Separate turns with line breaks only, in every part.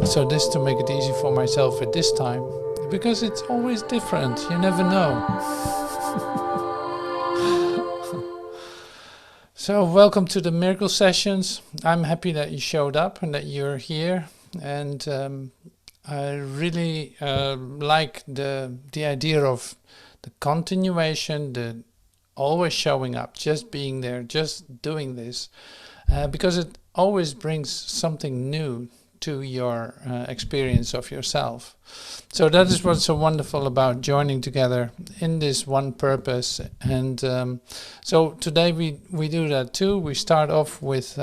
So this to make it easy for myself at this time, because it's always different, you never know. So welcome to the Miracle Sessions. I'm happy that you showed up and that you're here, and I really like the idea of the continuation, the always showing up, just being there, just doing this, because it always brings something new to your experience of yourself. So that is what's so wonderful about joining together in this one purpose. And so today we do that too. We start off with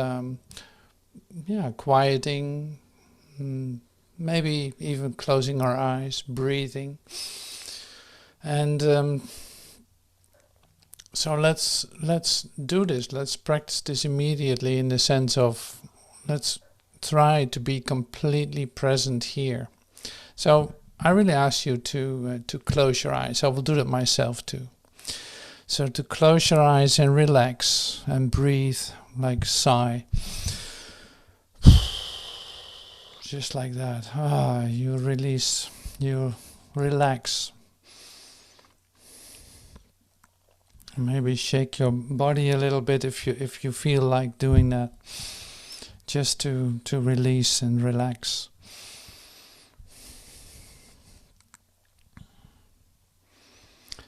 quieting, maybe even closing our eyes, breathing. And so let's do this. Let's practice this immediately, in the sense of let's try to be completely present here. So I really ask you to close your eyes. I will do that myself too. So to close your eyes and relax and breathe, like sigh. Just like that. You release, you relax. Maybe shake your body a little bit if you feel like doing that. Just to release and relax.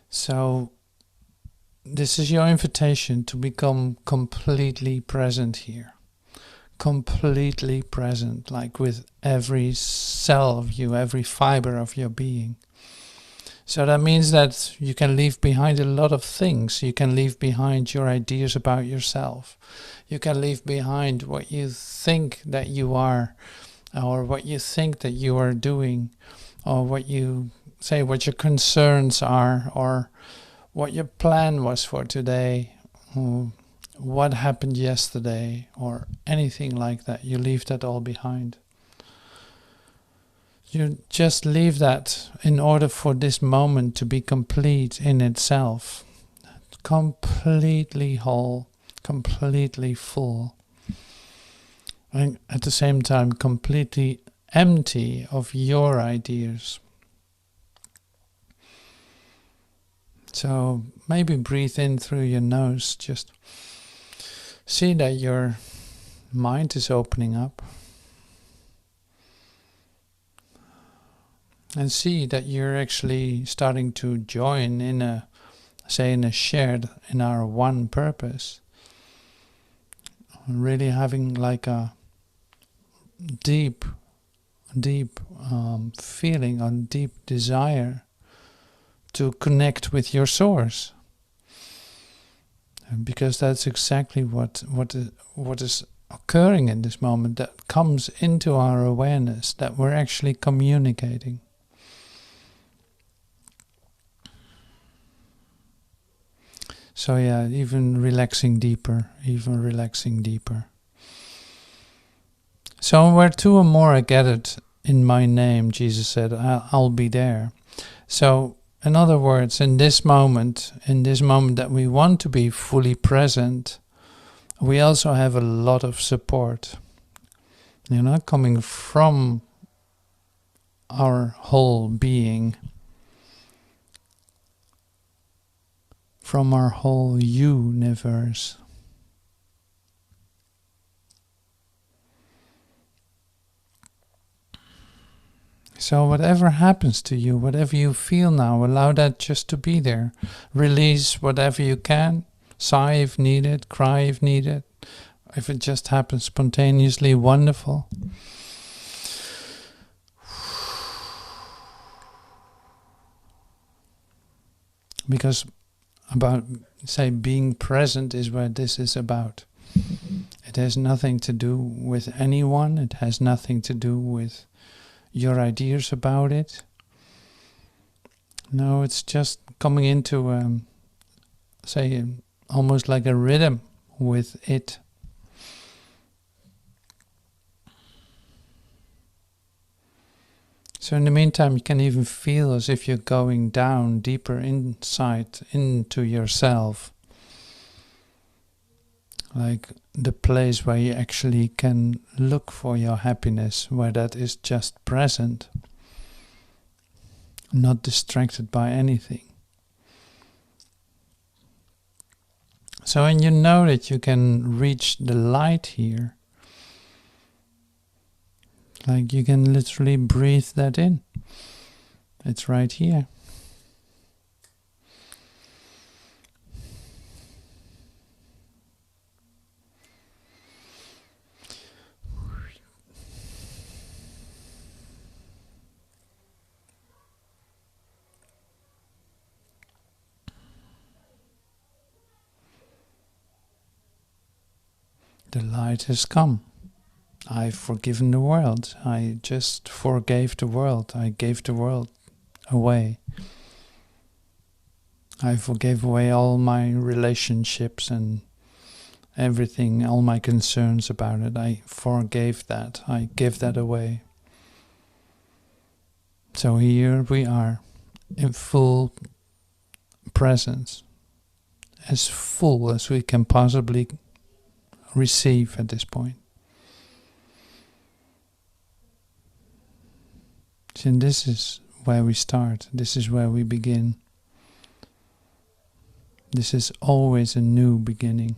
So this is your invitation to become completely present here. Completely present, like with every cell of you, every fiber of your being. So that means that you can leave behind a lot of things. You can leave behind your ideas about yourself. You can leave behind what you think that you are, or what you think that you are doing, or what you say, what your concerns are, or what your plan was for today, or what happened yesterday, or anything like that. You leave that all behind. You just leave that in order for this moment to be complete in itself. Completely whole, completely full. And at the same time, completely empty of your ideas. So maybe breathe in through your nose. Just see that your mind is opening up. And see that you're actually starting to join in a shared, in our one purpose. Really having like a deep feeling, a deep desire to connect with your source. Because that's exactly what is occurring in this moment, that comes into our awareness, that we're actually communicating. So even relaxing deeper. So where two or more are gathered in my name, Jesus said, I'll be there. So in other words, in this moment that we want to be fully present, we also have a lot of support. Coming from our whole being, from our whole universe. So whatever happens to you, whatever you feel now, allow that just to be there. Release whatever you can. Sigh if needed, cry if needed. If it just happens spontaneously, wonderful. Because about, being present is what this is about. It has nothing to do with anyone. It has nothing to do with your ideas about it. No, it's just coming into, almost like a rhythm with it. So in the meantime, you can even feel as if you're going down deeper inside into yourself. like the place where you actually can look for your happiness, where that is just present, not distracted by anything. So when you know that you can reach the light here, like you can literally breathe that in. It's right here. The light has come. I've forgiven the world. I just forgave the world. I gave the world away. I forgave away all my relationships and everything, all my concerns about it. I forgave that. I gave that away. So here we are in full presence, as full as we can possibly receive at this point. And this is where we start. This is where we begin. This is always a new beginning.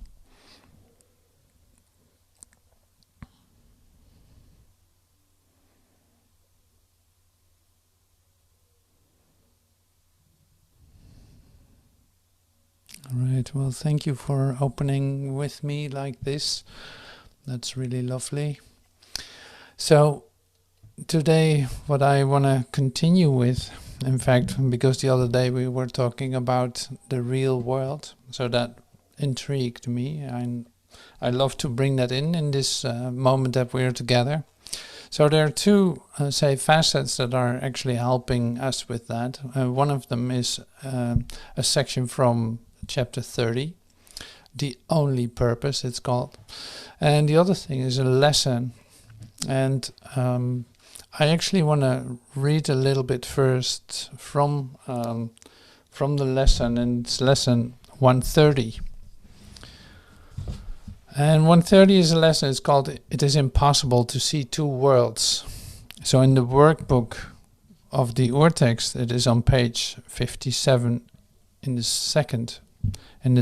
All right, well, thank you for opening with me like this. That's really lovely. So today what I want to continue with, in fact, because the other day we were talking about the real world, so that intrigued me, and I love to bring that in this moment that we're together. So there are two, facets that are actually helping us with that. One of them is a section from chapter 30, The Only Purpose, it's called. And the other thing is a lesson. And I actually want to read a little bit first from the lesson, and it's lesson 130. And 130 is a lesson, it's called It is Impossible to See Two Worlds. So in the workbook of the Urtext, it is on page 57 in the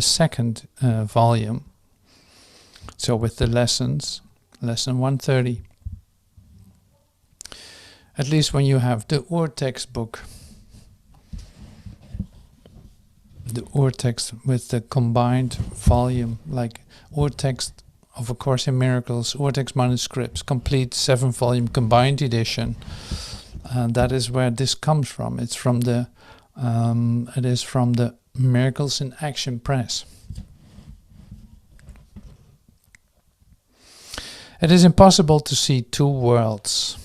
second volume. So with the lessons, lesson 130. At least when you have the Urtext book. The Urtext with the combined volume, like Urtext of A Course in Miracles, Urtext Manuscripts, complete 7-volume combined edition. That is where this comes from. It's from the it is from the Miracles in Action Press. It is impossible to see two worlds.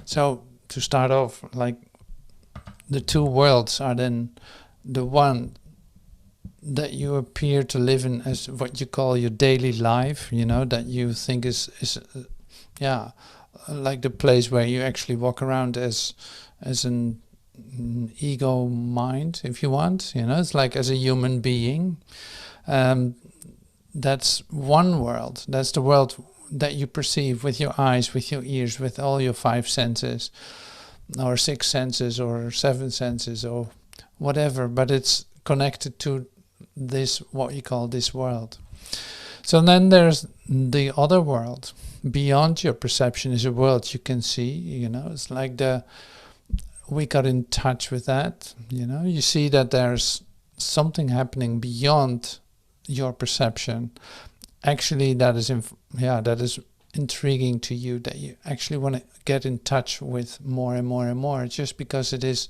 So to start off, like the two worlds are then the one that you appear to live in as what you call your daily life, you know, that you think is like the place where you actually walk around as an ego mind, if you want, you know, it's like as a human being. That's one world. That's the world that you perceive with your eyes, with your ears, with all your 5 senses, or 6 senses, or 7 senses, or whatever, but it's connected to this, what you call this world. So then there's the other world. Beyond your perception is a world you can see, you know, it's like we got in touch with that, you know, you see that there's something happening beyond your perception. Actually, that is intriguing to you, that you actually want to get in touch with more and more and more, just because it is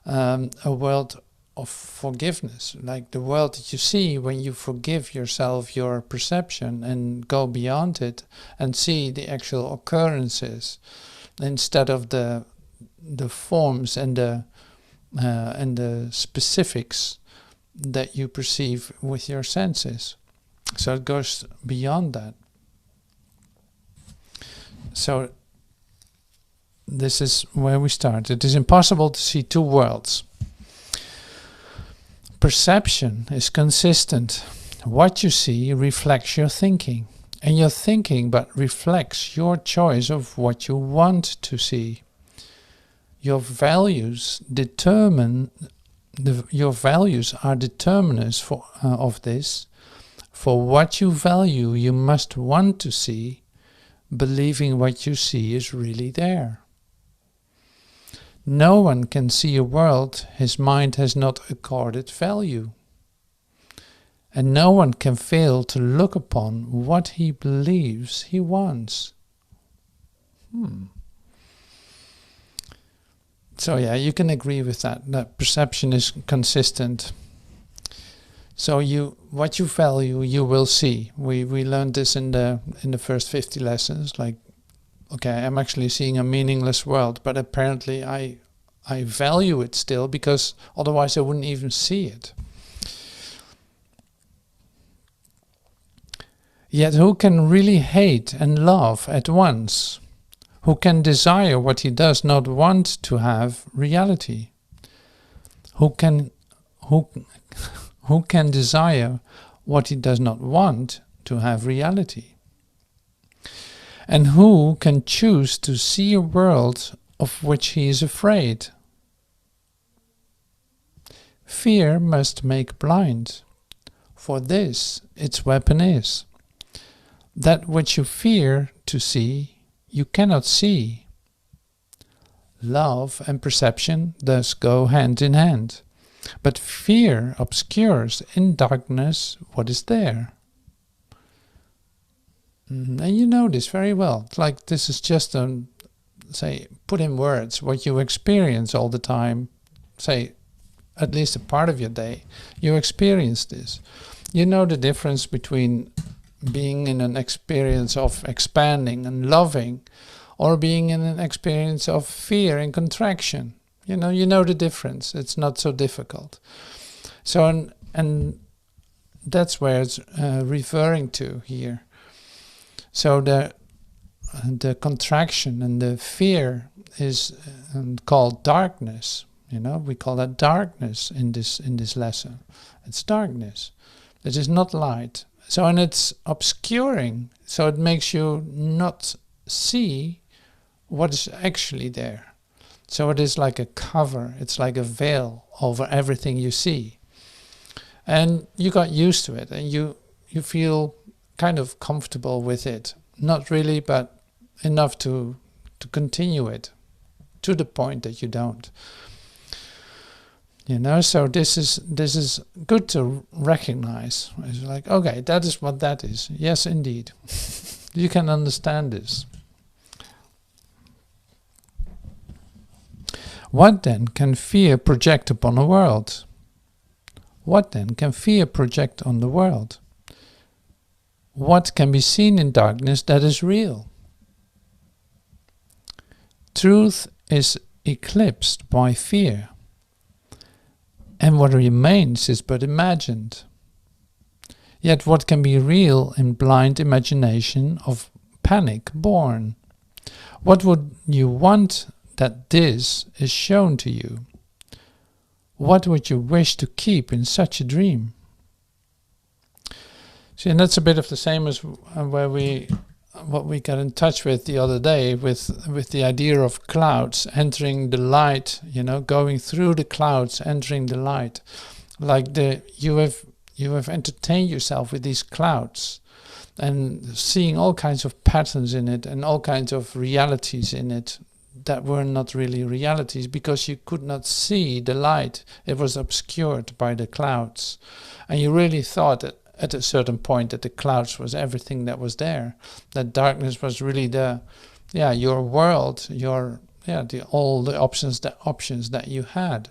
a world of forgiveness, like the world that you see when you forgive yourself your perception and go beyond it and see the actual occurrences instead of the forms and the specifics that you perceive with your senses. So it goes beyond that. So this is where we start. It is impossible to see two worlds. Perception is consistent. What you see reflects your thinking, and your thinking but reflects your choice of what you want to see. Your values determine your values are determinants of this. For what you value, you must want to see, believing what you see is really there. No one can see a world his mind has not accorded value. And no one can fail to look upon what he believes he wants. So yeah, you can agree with that. That perception is consistent. So what you value, you will see. We learned this in the first 50 lessons. Like, okay, I'm actually seeing a meaningless world, but apparently I value it still, because otherwise I wouldn't even see it. Yet who can really hate and love at once? Who can desire what he does not want to have reality? Who can desire what he does not want to have reality? And who can choose to see a world of which he is afraid? Fear must make blind, for this its weapon is. That which you fear to see, you cannot see. Love and perception thus go hand in hand, but fear obscures in darkness what is there. And you know this very well. It's like this is just say, put in words what you experience all the time, say, at least a part of your day. You experience this. You know the difference between being in an experience of expanding and loving, or being in an experience of fear and contraction. You know the difference. It's not so difficult. So, and that's where it's referring to here. So the contraction and the fear is called darkness. We call that darkness in this lesson. It's darkness. It is not light. So, and it's obscuring, so it makes you not see what is actually there. So it is like a cover, it's like a veil over everything you see. And you got used to it, and you feel kind of comfortable with it. Not really, but enough to continue it, to the point that you don't. So this is good to recognize. It's like, okay, that is what that is. Yes, indeed. You can understand this. What then can fear project upon a world? What then can fear project on the world? What can be seen in darkness that is real? Truth is eclipsed by fear, and what remains is but imagined. Yet what can be real in blind imagination of panic born? What would you want that this is shown to you? What would you wish to keep in such a dream? See, and that's a bit of the same as what we got in touch with the other day with the idea of clouds entering the light, going through the clouds, entering the light. Like you have entertained yourself with these clouds and seeing all kinds of patterns in it and all kinds of realities in it that were not really realities, because you could not see the light. It was obscured by the clouds. And you really thought that at a certain point that the clouds was everything that was there. That darkness was really your world, all the options that you had.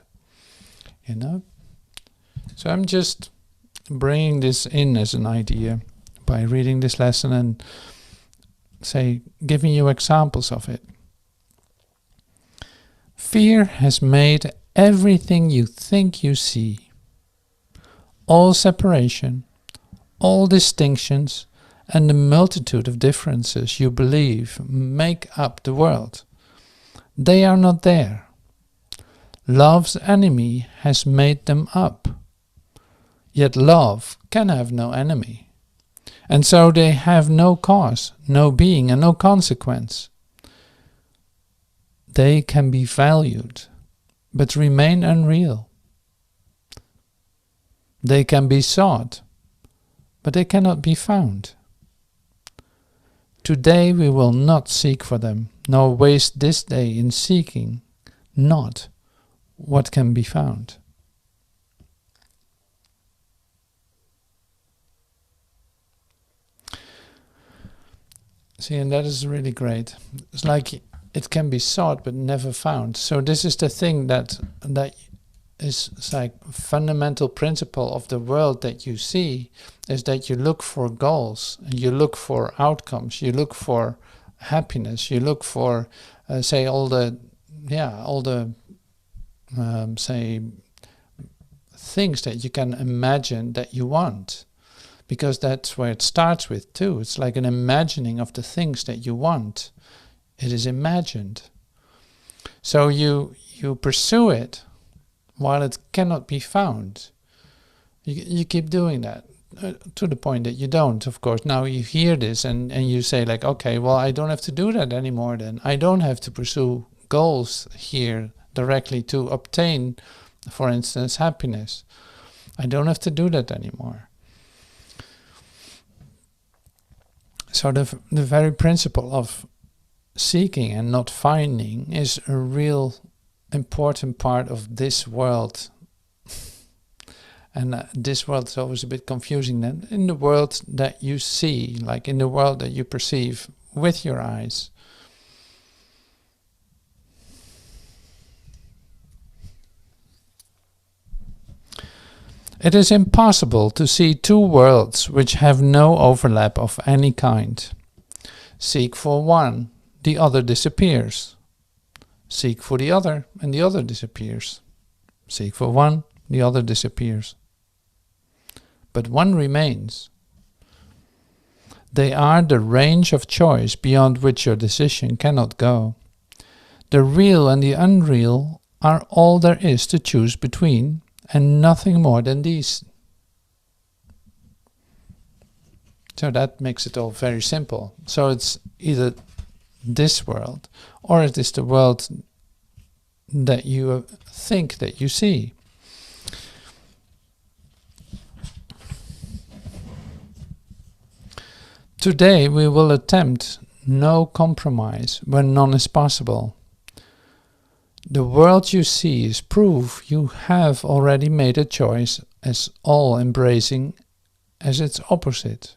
So I'm just bringing this in as an idea by reading this lesson and giving you examples of it. Fear has made everything you think you see, all separation, all distinctions, and the multitude of differences you believe make up the world. They are not there. Love's enemy has made them up. Yet love can have no enemy. And so they have no cause, no being, and no consequence. They can be valued, but remain unreal. They can be sought, but they cannot be found. Today we will not seek for them, nor waste this day in seeking not what can be found. See, and that is really great. It's like it can be sought but never found. So this is the thing that is like fundamental principle of the world that you see, is that you look for goals, and you look for outcomes, you look for happiness, you look for say all the say things that you can imagine that you want, because that's where it starts with too. It's like an imagining of the things that you want. It is imagined. So you pursue it while it cannot be found. You keep doing that to the point that you don't, of course. Now you hear this and you say like, okay, well, I don't have to do that anymore then. I don't have to pursue goals here directly to obtain, for instance, happiness. I don't have to do that anymore. So the very principle of seeking and not finding is a real important part of this world. And this world is always a bit confusing then. In the world that you see, like in the world that you perceive with your eyes. It is impossible to see two worlds which have no overlap of any kind. Seek for one, the other disappears. Seek for the other, and the other disappears. Seek for one, the other disappears. But one remains. They are the range of choice beyond which your decision cannot go. The real and the unreal are all there is to choose between, and nothing more than these. So that makes it all very simple. So it's either this world, or it is the world that you think that you see. Today we will attempt no compromise when none is possible. The world you see is proof you have already made a choice as all-embracing as its opposite.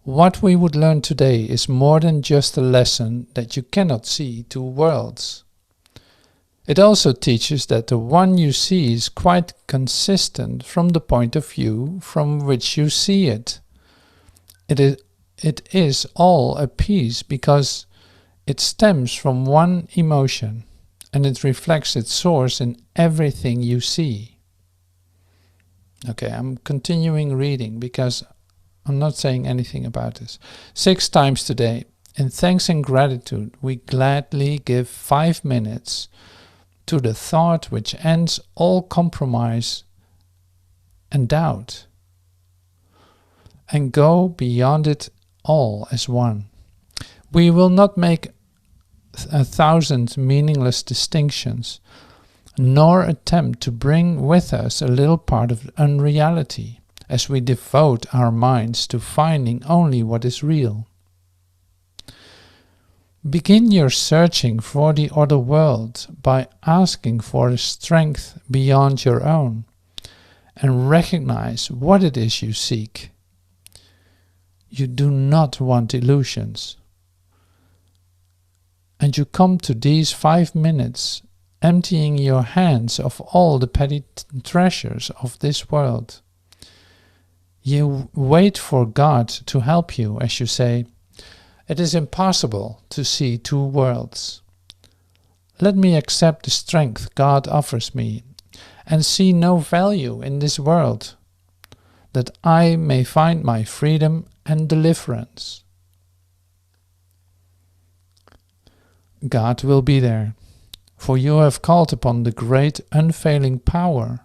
What we would learn today is more than just a lesson that you cannot see two worlds. It also teaches that the one you see is quite consistent from the point of view from which you see it. It is all a piece because it stems from one emotion, and it reflects its source in everything you see. Okay, I'm continuing reading because I'm not saying anything about this. 6 times today, in thanks and gratitude, we gladly give 5 minutes to the thought which ends all compromise and doubt, and go beyond it all as one. We will not make 1,000 meaningless distinctions, nor attempt to bring with us a little part of unreality, as we devote our minds to finding only what is real. Begin your searching for the other world by asking for a strength beyond your own, and recognize what it is you seek. You do not want illusions. And you come to these 5 minutes emptying your hands of all the petty treasures of this world. You wait for God to help you as you say, "It is impossible to see two worlds. Let me accept the strength God offers me and see no value in this world, that I may find my freedom and deliverance." God will be there, for you have called upon the great unfailing power,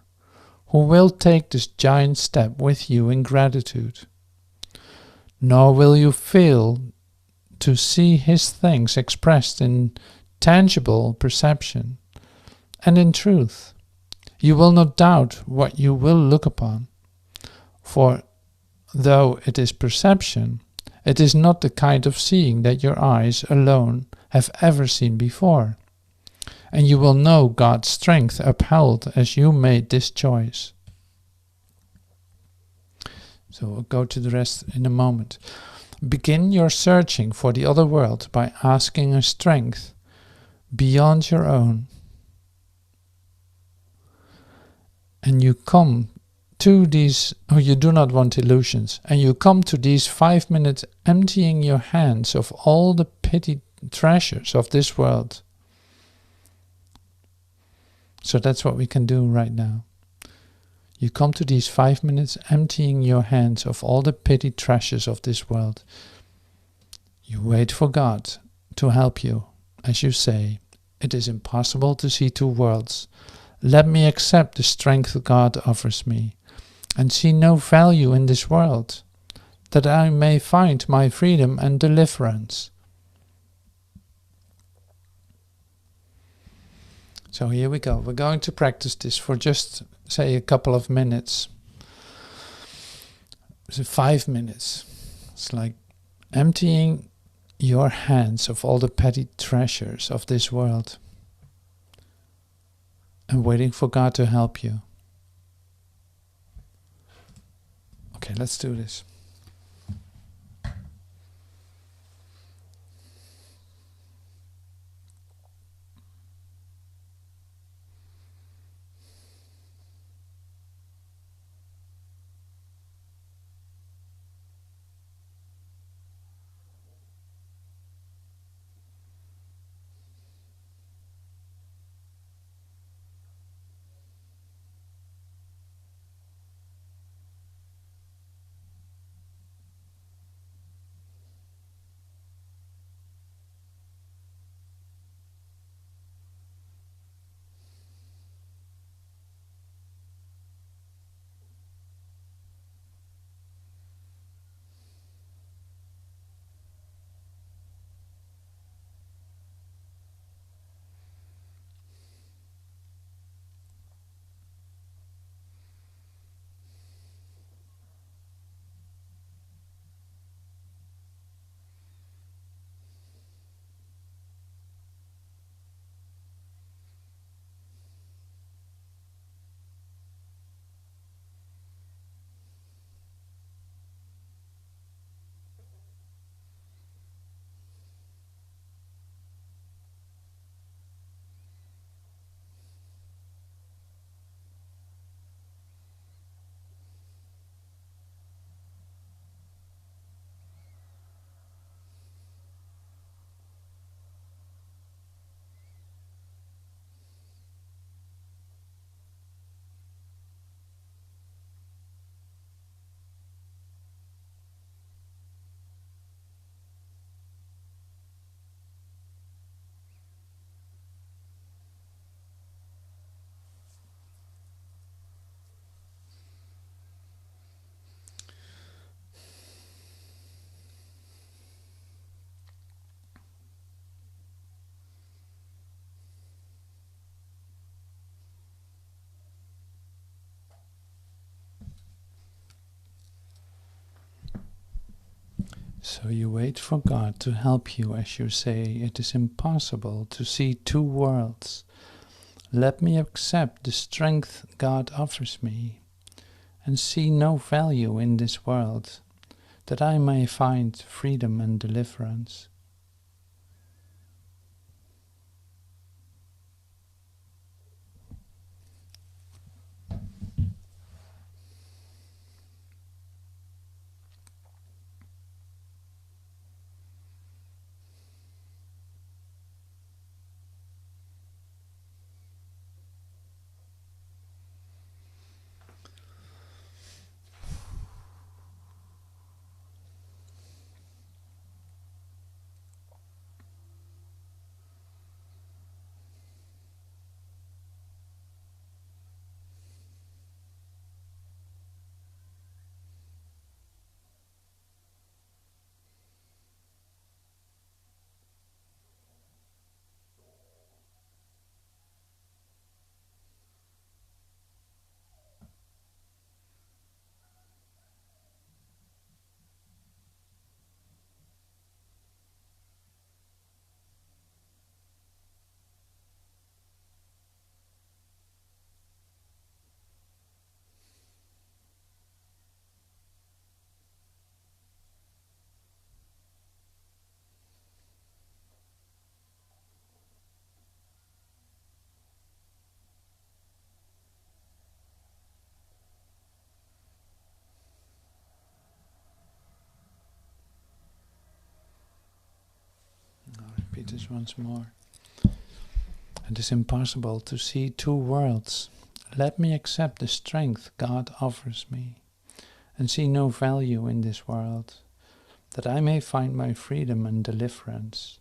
who will take this giant step with you in gratitude. Nor will you fail to see his things expressed in tangible perception and in truth. You will not doubt what you will look upon, for though it is perception, it is not the kind of seeing that your eyes alone have ever seen before, and you will know God's strength upheld as you made this choice. So we'll go to the rest in a moment. Begin your searching for the other world by asking a strength beyond your own. And you come to these, you do not want illusions, and you come to these 5 minutes emptying your hands of all the petty treasures of this world. So that's what we can do right now. You come to these 5 minutes emptying your hands of all the petty treasures of this world. You wait for God to help you, as you say, it is impossible to see two worlds. Let me accept the strength God offers me, and see no value in this world, that I may find my freedom and deliverance. So here we go. We're going to practice this for just, say, a couple of minutes. So 5 minutes. It's like emptying your hands of all the petty treasures of this world and waiting for God to help you. Okay, let's do this. So you wait for God to help you, as you say, it is impossible to see two worlds. Let me accept the strength God offers me, and see no value in this world, that I may find freedom and deliverance. this once more. It is impossible to see two worlds. Let me accept the strength God offers me, and see no value in this world, that I may find my freedom and deliverance.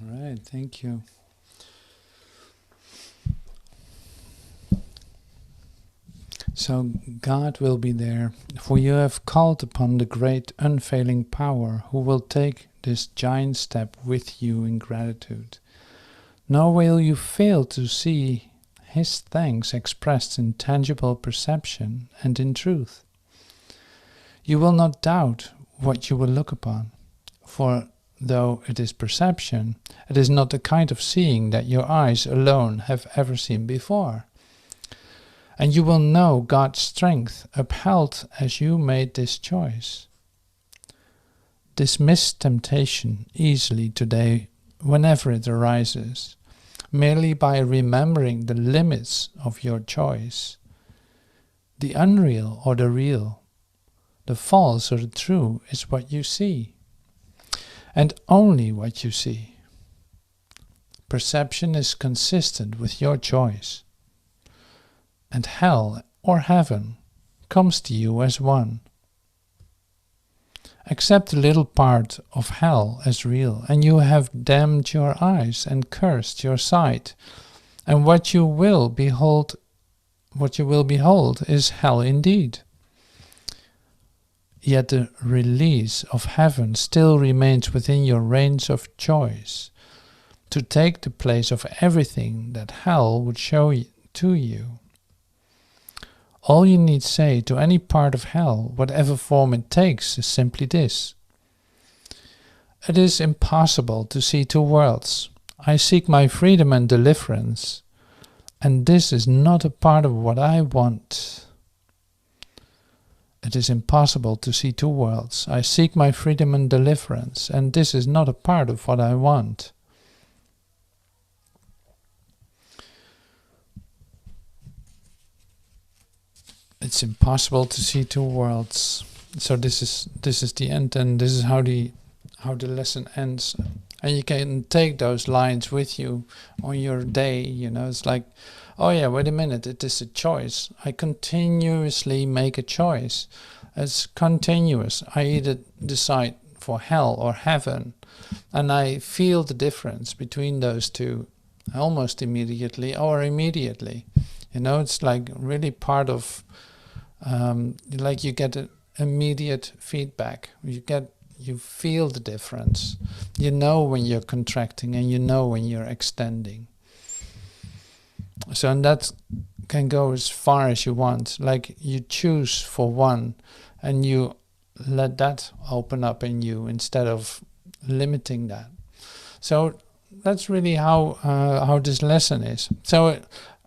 All right, thank you. So God will be there, for you have called upon the great unfailing power, who will take this giant step with you in gratitude. Nor will you fail to see His thanks expressed in tangible perception and in truth. You will not doubt what you will look upon, for though it is perception, it is not the kind of seeing that your eyes alone have ever seen before. And you will know God's strength upheld as you made this choice. Dismiss temptation easily today whenever it arises, merely by remembering the limits of your choice. The unreal or the real, the false or the true is what you see, and only what you see. Perception is consistent with your choice, and hell or heaven comes to you as one. Accept a little part of hell as real, and you have damned your eyes and cursed your sight, and what you will behold is hell indeed. Yet the release of heaven still remains within your range of choice, to take the place of everything that hell would show to you. All you need say to any part of hell, whatever form it takes, is simply this: it is impossible to see two worlds. I seek my freedom and deliverance, and this is not a part of what I want. It is impossible to see two worlds. I seek my freedom and deliverance, and this is not a part of what I want. It's impossible to see two worlds. So this is the end, and this is how the lesson ends. And you can take those lines with you on your day. It's like, oh yeah, wait a minute, it is a choice. I continuously make a choice. It's continuous. I either decide for hell or heaven, and I feel the difference between those two almost immediately or immediately. It's like really part of, like you get an immediate feedback. You feel the difference. You know when you're contracting, and you know when you're extending. So, and that can go as far as you want. Like you choose for one, and you let that open up in you instead of limiting that. So that's really how this lesson is. So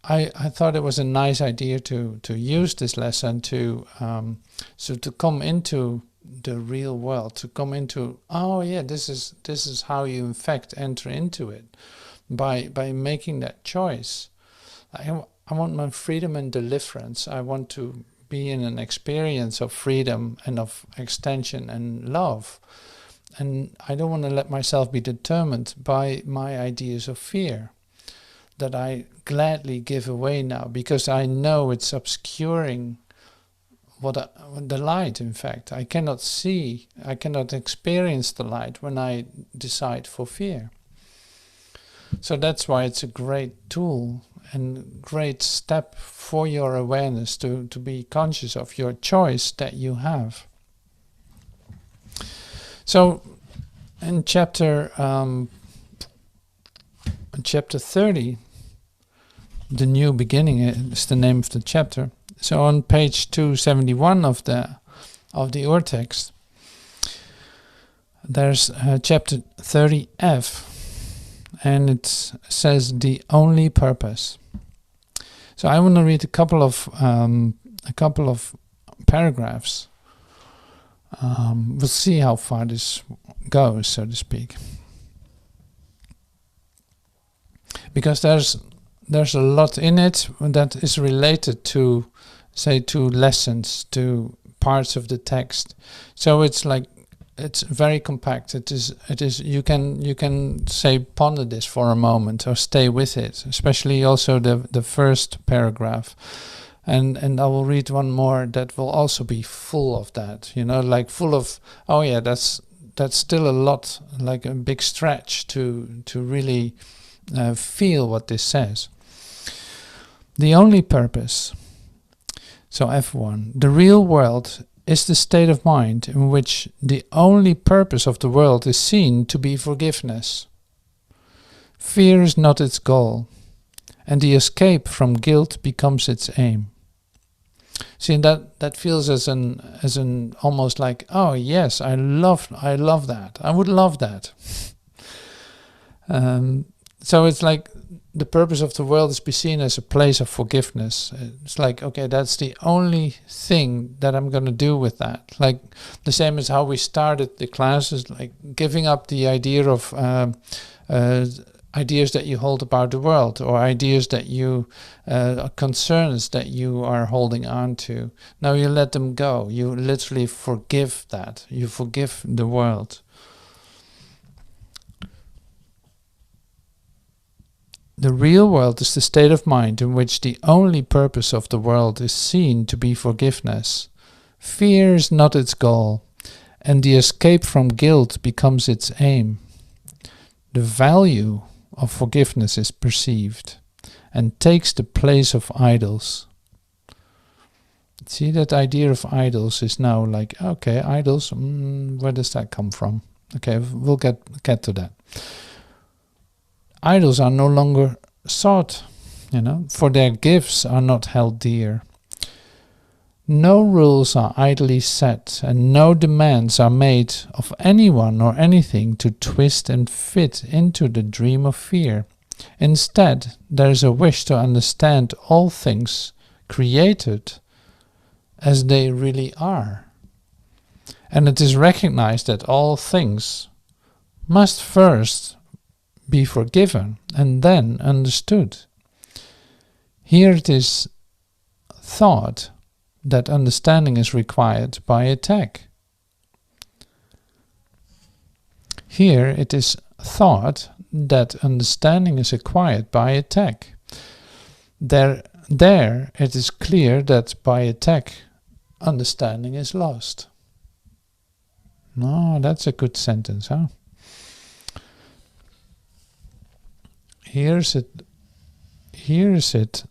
I thought it was a nice idea to use this lesson to come into the real world, to come into, oh yeah, this is how you in fact enter into it, by making that choice. I want my freedom and deliverance. I want to be in an experience of freedom and of extension and love. And I don't want to let myself be determined by my ideas of fear that I gladly give away now, because I know it's obscuring the light. In fact, I cannot see, I cannot experience the light when I decide for fear. So that's why it's a great tool and great step for your awareness to be conscious of your choice that you have. So in chapter 30, the new beginning is the name of the chapter. So on page 271 of the Urtext, there's chapter 30F, and it says the only purpose. So I want to read a couple of paragraphs. We'll see how far this goes, so to speak, because there's a lot in it that is related to, say, to lessons, to parts of the text. So it's like, it's very compact. It is. You can say, ponder this for a moment or stay with it. Especially also the first paragraph, and I will read one more that will also be full of that. Like full of, oh yeah, that's still a lot, like a big stretch to really feel what this says. The only purpose. So F1, the real world is the state of mind in which the only purpose of the world is seen to be forgiveness. Fear is not its goal, and the escape from guilt becomes its aim. See, that feels as an almost like, oh yes, I love that. I would love that. So it's like the purpose of the world is be seen as a place of forgiveness. It's like, okay, that's the only thing that I'm going to do with that. Like the same as how we started the classes, like giving up the idea of ideas that you hold about the world, or ideas that you, concerns that you are holding on to. Now you let them go. You literally forgive that. You forgive the world. The real world is the state of mind in which the only purpose of the world is seen to be forgiveness. Fear is not its goal, and the escape from guilt becomes its aim. The value of forgiveness is perceived and takes the place of idols. See, that idea of idols is now like, okay, idols, where does that come from? Okay, we'll get to that. Idols are no longer sought, for their gifts are not held dear. No rules are idly set, and no demands are made of anyone or anything to twist and fit into the dream of fear. Instead, there is a wish to understand all things created as they really are. And it is recognized that all things must first be forgiven and then understood. Here it is thought that understanding is required by attack. Here it is thought that understanding is acquired by attack. There it is clear that by attack understanding is lost. No, that's a good sentence, huh? Here is it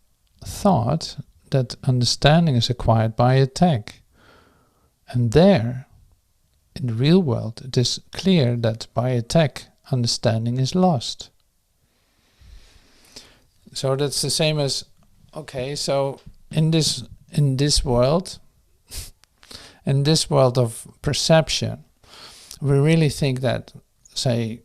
thought that understanding is acquired by attack. And there, in the real world, it is clear that by attack understanding is lost. So that's the same as, okay, so in this world, in this world of perception, we really think that, say,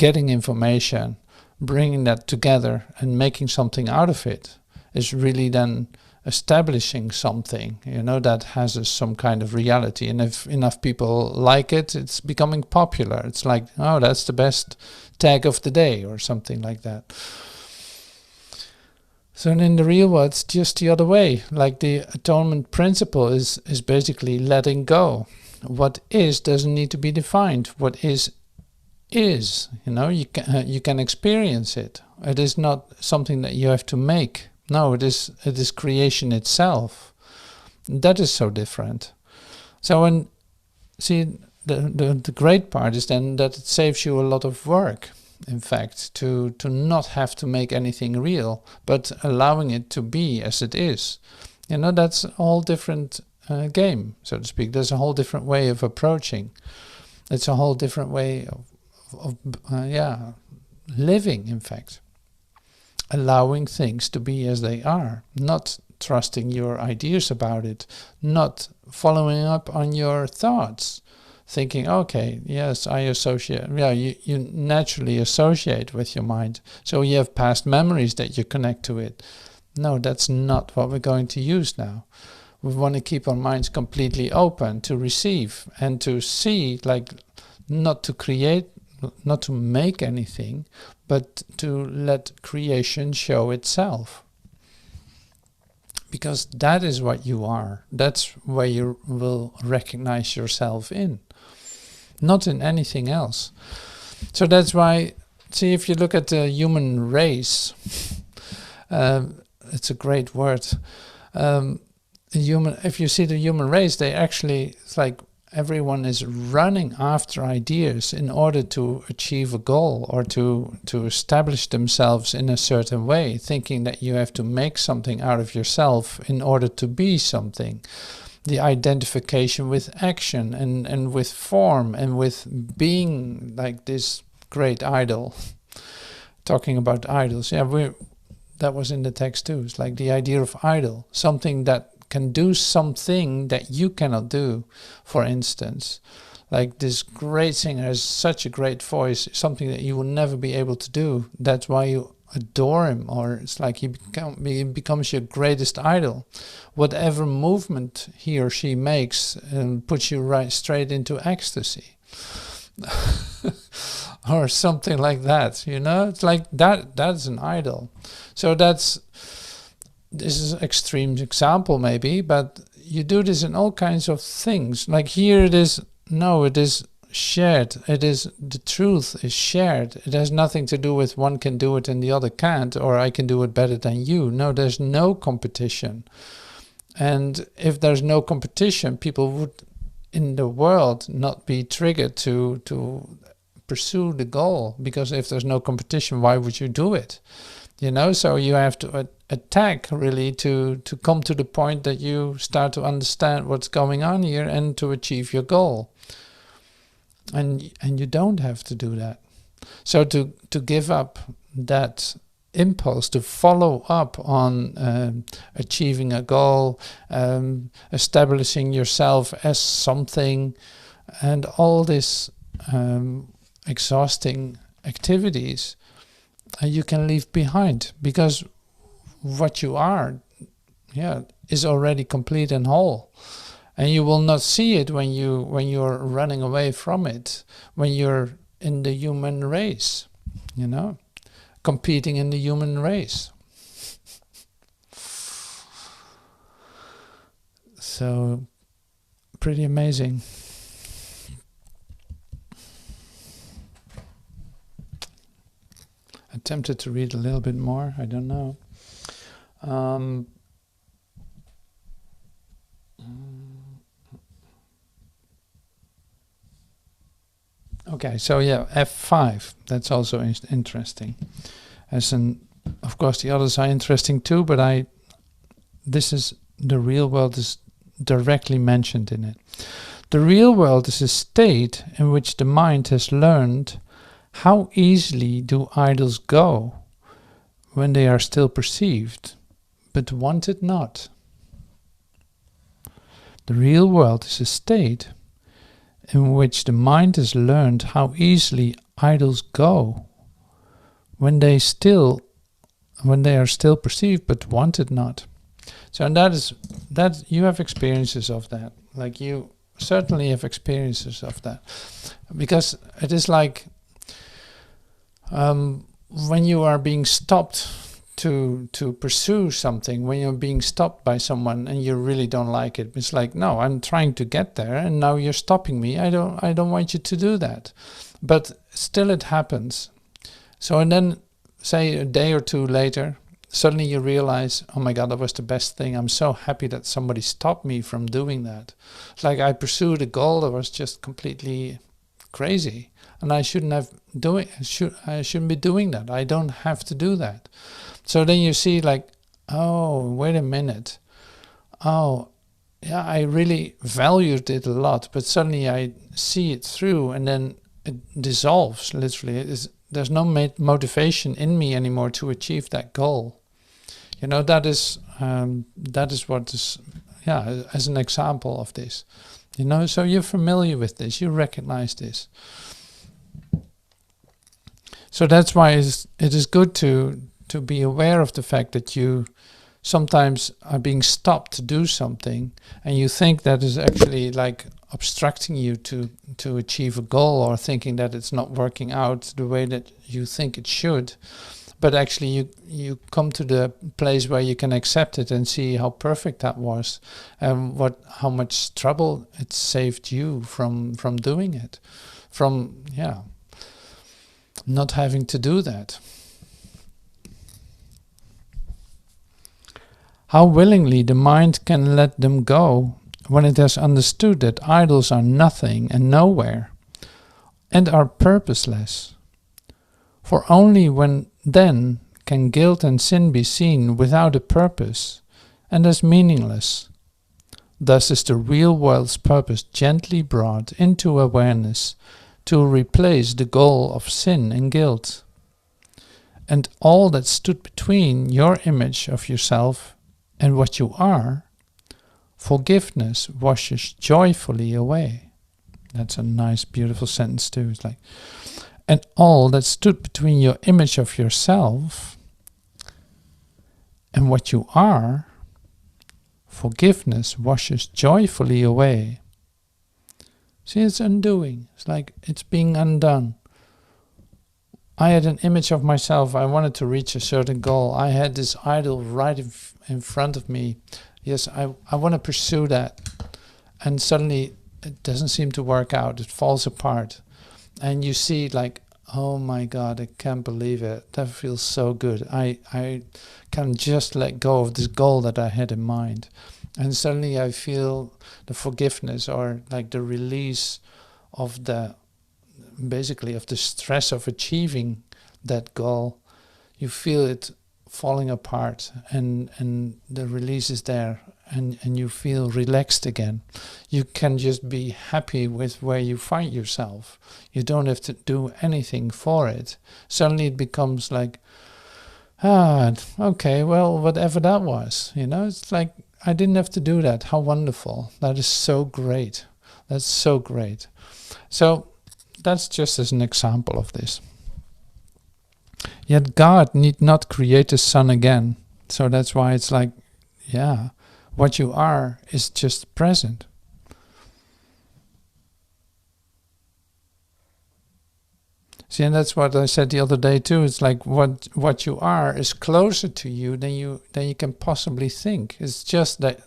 getting information, bringing that together and making something out of it is really then establishing something, you know, that has some kind of reality. And if enough people like it, it's becoming popular. It's like, oh, that's the best tag of the day or something like that. So in the real world, it's just the other way. Like the atonement principle is basically letting go. What is doesn't need to be defined. What is, you know, you can experience it. It is not something that you have to make. No, it is creation itself. That is so different. So when, see, the great part is then that it saves you a lot of work, in fact, to not have to make anything real, but allowing it to be as it is. You know, that's a whole different game, so to speak. There's a whole different way of approaching. It's a whole different way of living, in fact. Allowing things to be as they are, not trusting your ideas about it, not following up on your thoughts, thinking, okay, yes, I associate. Yeah, you naturally associate with your mind, so you have past memories that you connect to it. No, that's not what we're going to use now. We want to keep our minds completely open to receive and to see, like, not to create, not to make anything, but to let creation show itself. Because that is what you are. That's where you will recognize yourself in. Not in anything else. So that's why, see, if you look at the human race, it's a great word. If you see the human race, they actually, it's like, everyone is running after ideas in order to achieve a goal or to establish themselves in a certain way, thinking that you have to make something out of yourself in order to be something. The identification with action and with form and with being like this great idol. Talking about idols, yeah, that was in the text too. It's like the idea of idol, something that can do something that you cannot do. For instance, like this great singer has such a great voice, something that you will never be able to do. That's why you adore him, or it's like he becomes your greatest idol. Whatever movement he or she makes puts you right straight into ecstasy. Or something like that, you know? It's like that's an idol. So this is an extreme example maybe, but you do this in all kinds of things. Like here it is shared. It is, the truth is shared. It has nothing to do with one can do it and the other can't, or I can do it better than you. No, there's no competition. And if there's no competition, people would in the world not be triggered to pursue the goal, because if there's no competition, why would you do it? You know, so you have to attack really to come to the point that you start to understand what's going on here and to achieve your goal. And you don't have to do that. So to give up that impulse to follow up on achieving a goal, establishing yourself as something, and all this exhausting activities, you can leave behind, because what you are, is already complete and whole, and you will not see it when you're running away from it, when you're in the human race, you know, competing in the human race. So pretty amazing. I'm tempted to read a little bit more. I don't know. Okay, so yeah, F5. That's also interesting. Of course, the others are interesting too, but this is the real world is directly mentioned in it. The real world is a state in which the mind has learned how easily do idols go when they are still perceived, but wanted not. The real world is a state in which the mind has learned how easily idols go when they are still perceived but wanted not. So and that you have experiences of that. Like you certainly have experiences of that, because it is like when you are being stopped to pursue something, when you're being stopped by someone and you really don't like it, it's like, no, I'm trying to get there and now you're stopping me. I don't want you to do that. But still it happens. So and then say a day or two later, suddenly you realize, oh my God, that was the best thing. I'm so happy that somebody stopped me from doing that. It's like I pursued a goal that was just completely crazy, and I shouldn't be doing that. I don't have to do that. So then you see like, oh, wait a minute. Oh, yeah, I really valued it a lot, but suddenly I see it through and then it dissolves, literally. There's no motivation in me anymore to achieve that goal. You know, that is what is, yeah, as an example of this. You know, so you're familiar with this, you recognize this. So that's why it is good to be aware of the fact that you sometimes are being stopped to do something and you think that is actually like obstructing you to achieve a goal, or thinking that it's not working out the way that you think it should. But actually you come to the place where you can accept it and see how perfect that was, and how much trouble it saved you from doing it, from not having to do that. How willingly the mind can let them go when it has understood that idols are nothing and nowhere, and are purposeless. For only when then can guilt and sin be seen without a purpose and as meaningless. Thus is the real world's purpose gently brought into awareness to replace the goal of sin and guilt. And all that stood between your image of yourself and what you are, forgiveness washes joyfully away. That's a nice, beautiful sentence too. It's like, and all that stood between your image of yourself and what you are, forgiveness washes joyfully away. See, it's undoing. It's like it's being undone. I had an image of myself. I wanted to reach a certain goal. I had this idol right in front of me. Yes, I want to pursue that. And suddenly it doesn't seem to work out. It falls apart. And you see like, oh my God, I can't believe it. That feels so good. I can just let go of this goal that I had in mind. And suddenly I feel the forgiveness, or like the release of basically of the stress of achieving that goal. You feel it falling apart, and the release is there, and you feel relaxed again. You can just be happy with where you find yourself. You don't have to do anything for it. Suddenly it becomes like, okay, well, whatever that was, it's like, I didn't have to do that. How wonderful. That is so great. That's so great. So that's just as an example of this. Yet God need not create the sun again. So that's why it's like, what you are is just present. See, and that's what I said the other day too. It's like what you are is closer to you than you can possibly think. It's just that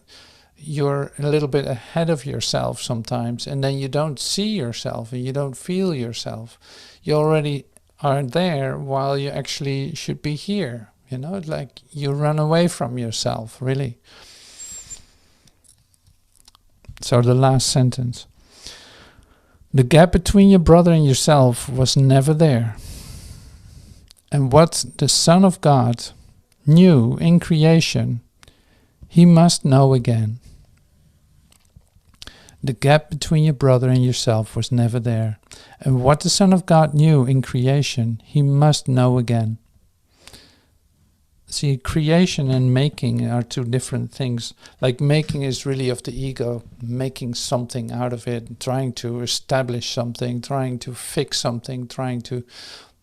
you're a little bit ahead of yourself sometimes, and then you don't see yourself and you don't feel yourself. You already are there while you actually should be here. It's like you run away from yourself, really. So the last sentence. The gap between your brother and yourself was never there. And what the Son of God knew in creation, he must know again. The gap between your brother and yourself was never there. And what the Son of God knew in creation, he must know again. See, creation and making are two different things. Like making is really of the ego, making something out of it, trying to establish something, trying to fix something, trying to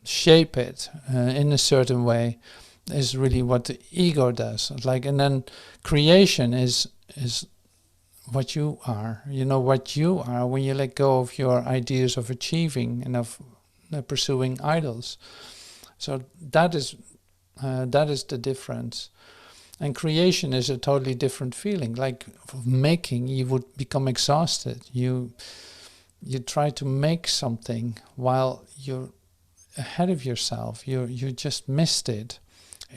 shape it in a certain way is really what the ego does. Like, and then creation is what you are. You know what you are when you let go of your ideas of achieving and of pursuing idols. So that is the difference. And creation is a totally different feeling. Like making, you would become exhausted. You try to make something while you're ahead of yourself. You just missed it.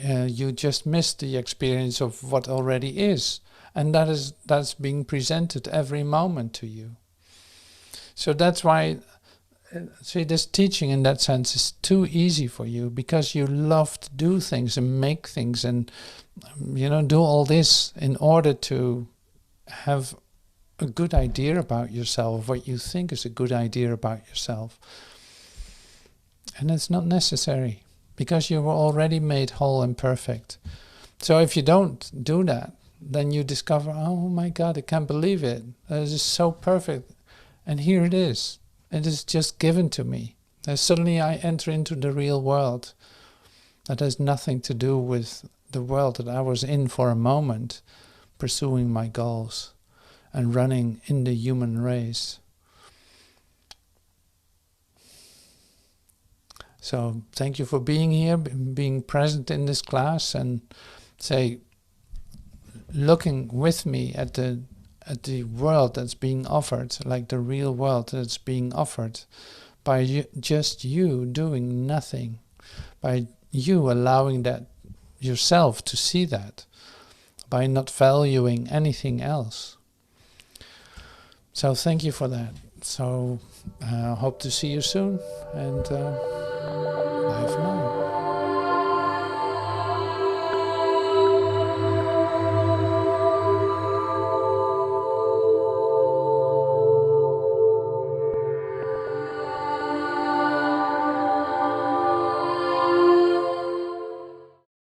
You just missed the experience of what already is. And that's being presented every moment to you. So that's why, see, this teaching in that sense is too easy for you, because you love to do things and make things and, do all this in order to have a good idea about yourself, what you think is a good idea about yourself. And it's not necessary, because you were already made whole and perfect. So if you don't do that, then you discover, oh my God, I can't believe it. This is so perfect. And here it is. It is just given to me. And suddenly I enter into the real world. That has nothing to do with the world that I was in for a moment, pursuing my goals and running in the human race. So thank you for being here, being present in this class, and looking with me at the world that's being offered, like the real world that's being offered, by just you doing nothing, by you allowing that yourself to see that, by not valuing anything else. So thank you for that. So hope to see you soon, and